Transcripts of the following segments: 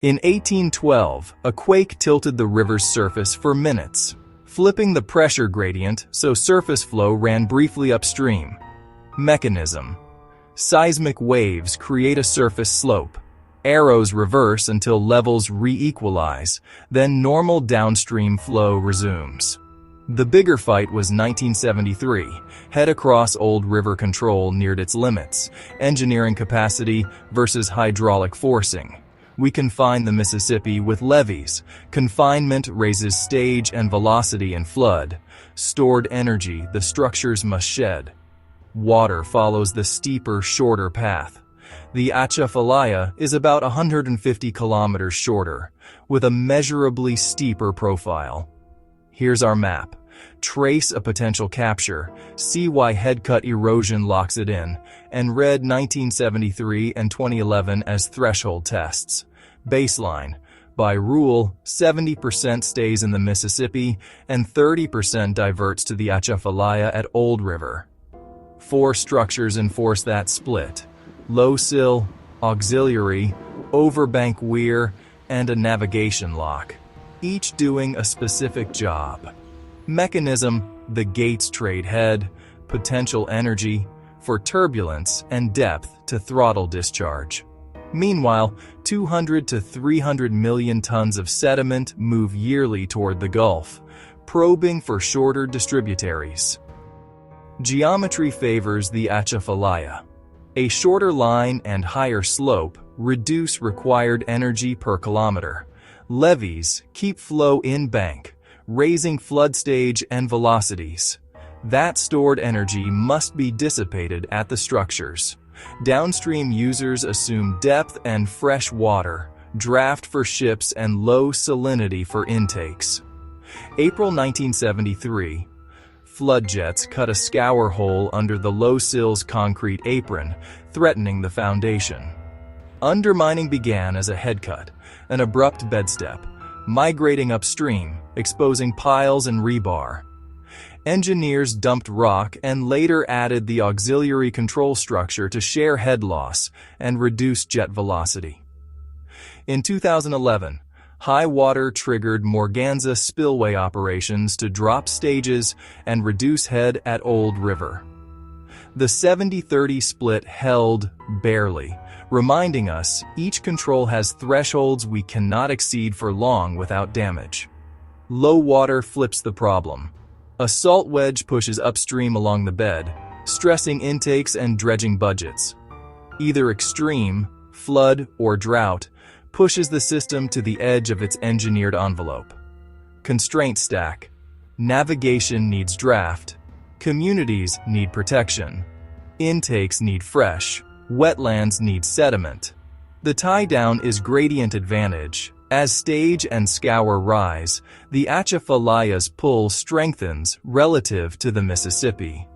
In 1812, a quake tilted the river's surface for minutes, flipping the pressure gradient so surface flow ran briefly upstream. Mechanism: seismic waves create a surface slope. Arrows reverse until levels re-equalize, then normal downstream flow resumes. The bigger fight was 1973. Head across Old River control neared its limits. Engineering capacity versus hydraulic forcing. We confine the Mississippi with levees. Confinement raises stage and velocity in flood. Stored energy the structures must shed. Water follows the steeper, shorter path. The Atchafalaya is about 150 kilometers shorter, with a measurably steeper profile. Here's our map. Trace a potential capture, see why headcut erosion locks it in, and read 1973 and 2011 as threshold tests. Baseline: by rule, 70% stays in the Mississippi and 30% diverts to the Atchafalaya at Old River. 4 structures enforce that split: low sill, auxiliary, overbank weir, and a navigation lock, each doing a specific job. Mechanism: the gates trade head, potential energy, for turbulence and depth to throttle discharge. Meanwhile, 200 to 300 million tons of sediment move yearly toward the Gulf, probing for shorter distributaries. Geometry favors the Atchafalaya. A shorter line and higher slope reduce required energy per kilometer. Levees keep flow in bank, raising flood stage and velocities. That stored energy must be dissipated at the structures. Downstream users assume depth and fresh water, draft for ships and low salinity for intakes. April 1973. Flood jets cut a scour hole under the low sill's concrete apron, threatening the foundation. Undermining began as a headcut, an abrupt bedstep, migrating upstream, exposing piles and rebar. Engineers dumped rock and later added the auxiliary control structure to share head loss and reduce jet velocity. In 2011, high water triggered Morganza spillway operations to drop stages and reduce head at Old River. The 70-30 split held barely, reminding us each control has thresholds we cannot exceed for long without damage. Low water flips the problem. A salt wedge pushes upstream along the bed, stressing intakes and dredging budgets. Either extreme, flood, or drought pushes the system to the edge of its engineered envelope. Constraint stack. Navigation needs draft. Communities need protection. Intakes need fresh. Wetlands need sediment. The tie-down is gradient advantage. As stage and scour rise, the Atchafalaya's pull strengthens relative to the Mississippi.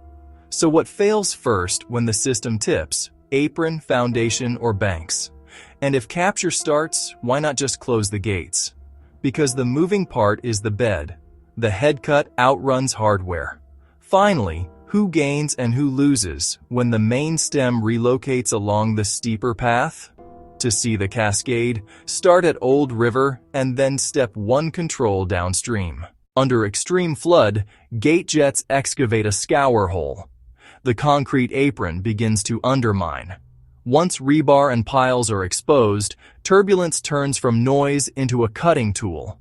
So what fails first when the system tips? Apron, foundation, or banks? And if capture starts, why not just close the gates? Because the moving part is the bed. The headcut outruns hardware. Finally, who gains and who loses when the main stem relocates along the steeper path? To see the cascade, start at Old River and then step 1 control downstream. Under extreme flood, gate jets excavate a scour hole. The concrete apron begins to undermine. Once rebar and piles are exposed, turbulence turns from noise into a cutting tool.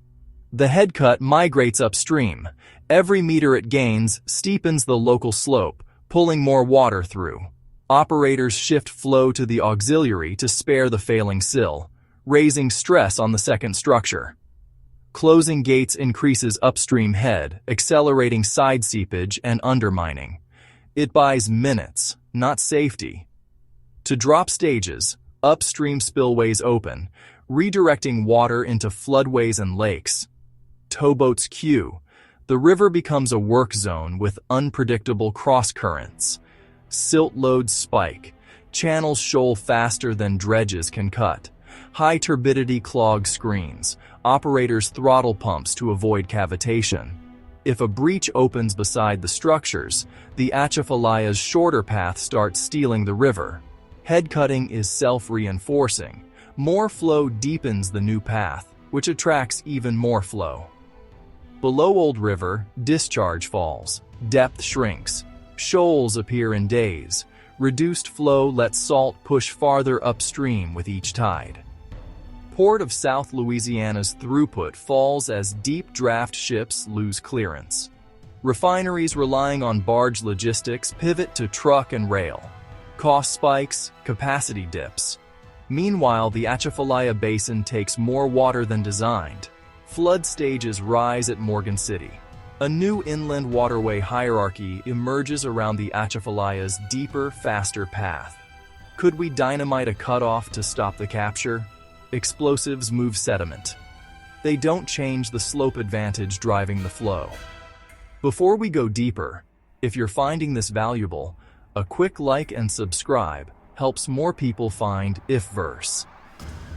The headcut migrates upstream. Every meter it gains steepens the local slope, pulling more water through. Operators shift flow to the auxiliary to spare the failing sill, raising stress on the second structure. Closing gates increases upstream head, accelerating side seepage and undermining. It buys minutes, not safety. To drop stages, upstream spillways open, redirecting water into floodways and lakes. Towboats queue. The river becomes a work zone with unpredictable cross-currents. Silt loads spike. Channels shoal faster than dredges can cut. High turbidity clog screens. Operators throttle pumps to avoid cavitation. If a breach opens beside the structures, the Atchafalaya's shorter path starts stealing the river. Head cutting is self-reinforcing. More flow deepens the new path, which attracts even more flow. Below Old River, discharge falls, depth shrinks, shoals appear in days. Reduced flow lets salt push farther upstream with each tide. Port of South Louisiana's throughput falls as deep draft ships lose clearance. Refineries relying on barge logistics pivot to truck and rail. Cost spikes, capacity dips. Meanwhile, the Atchafalaya Basin takes more water than designed. Flood stages rise at Morgan City. A new inland waterway hierarchy emerges around the Atchafalaya's deeper, faster path. Could we dynamite a cutoff to stop the capture? Explosives move sediment. They don't change the slope advantage driving the flow. Before we go deeper, if you're finding this valuable, a quick like and subscribe helps more people find IfVerse.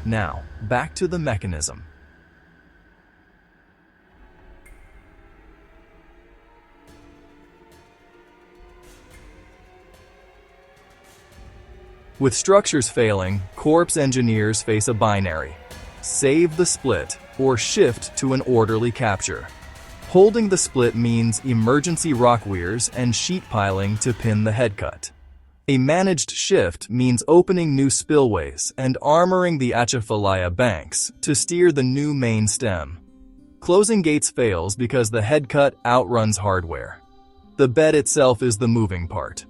Now, back to the mechanism. With structures failing, corps engineers face a binary: save the split or shift to an orderly capture. Holding the split means emergency rock weirs and sheet piling to pin the head cut. A managed shift means opening new spillways and armoring the Atchafalaya banks to steer the new main stem. Closing gates fails because the head cut outruns hardware. The bed itself is the moving part.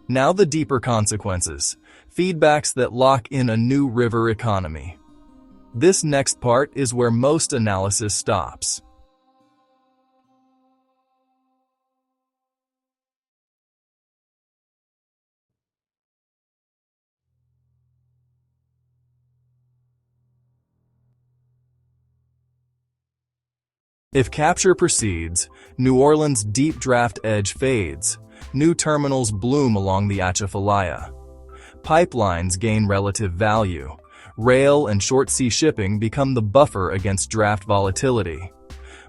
Now the deeper consequences, feedbacks that lock in a new river economy. This next part is where most analysis stops. If capture proceeds, New Orleans' deep draft edge fades. New terminals bloom along the Atchafalaya. Pipelines gain relative value. Rail and short-sea shipping become the buffer against draft volatility.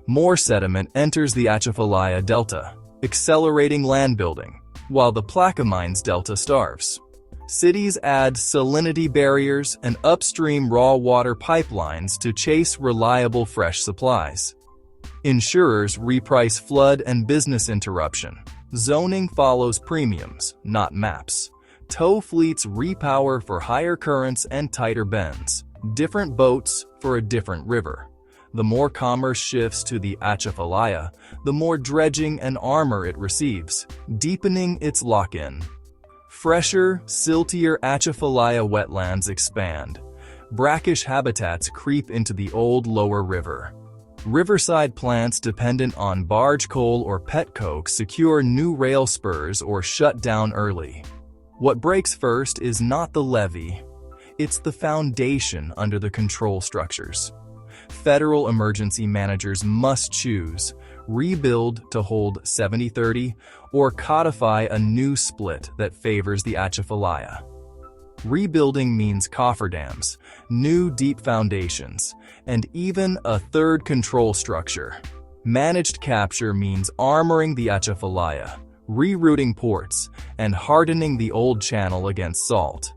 More sediment enters the Atchafalaya Delta, accelerating land building, while the Plaquemines Delta starves. Cities add salinity barriers and upstream raw water pipelines to chase reliable fresh supplies. Insurers reprice flood and business interruption. Zoning follows premiums, not maps. Tow fleets repower for higher currents and tighter bends. Different boats for a different river. The more commerce shifts to the Atchafalaya, the more dredging and armor it receives, deepening its lock-in. Fresher, siltier Atchafalaya wetlands expand. Brackish habitats creep into the old lower river. Riverside plants dependent on barge coal or petcoke secure new rail spurs or shut down early. What breaks first is not the levee. It's the foundation under the control structures. Federal emergency managers must choose: rebuild to hold 70-30 or codify a new split that favors the Atchafalaya. Rebuilding means cofferdams, new deep foundations, and even a third control structure. Managed capture means armoring the Atchafalaya, rerouting ports, and hardening the old channel against salt.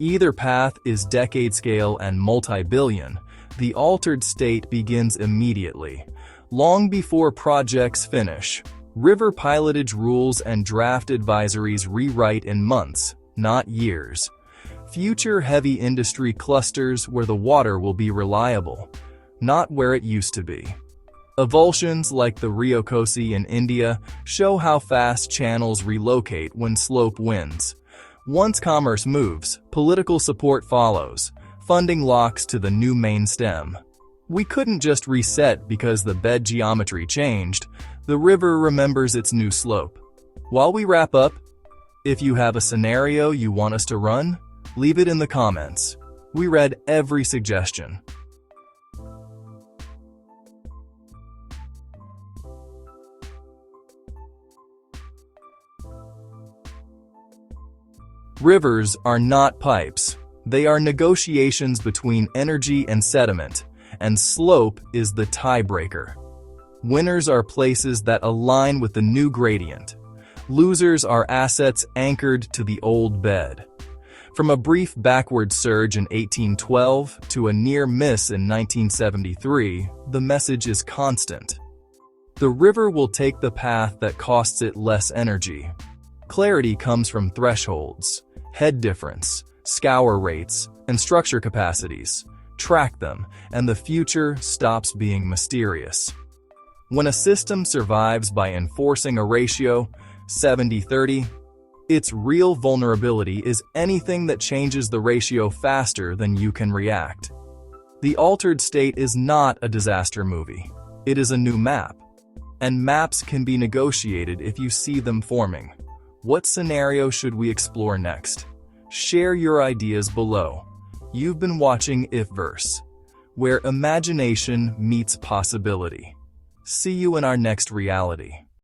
Either path is decade-scale and multi-billion. The altered state begins immediately, long before projects finish. River pilotage rules and draft advisories rewrite in months, not years. Future heavy industry clusters where the water will be reliable, not where it used to be. Avulsions like the Rio Kosi in India show how fast channels relocate when slope wins. Once commerce moves, political support follows. Funding locks to the new main stem. We couldn't just reset because the bed geometry changed. The river remembers its new slope. While we wrap up, if you have a scenario you want us to run, leave it in the comments. We read every suggestion. Rivers are not pipes. They are negotiations between energy and sediment, and slope is the tiebreaker. Winners are places that align with the new gradient. Losers are assets anchored to the old bed. From a brief backward surge in 1812 to a near miss in 1973, the message is constant. The river will take the path that costs it less energy. Clarity comes from thresholds, head difference, scour rates, and structure capacities. Track them, and the future stops being mysterious. When a system survives by enforcing a ratio, 70-30, its real vulnerability is anything that changes the ratio faster than you can react. The altered state is not a disaster movie. It is a new map. And maps can be negotiated if you see them forming. What scenario should we explore next? Share your ideas below. You've been watching IfVerse, where imagination meets possibility. See you in our next reality.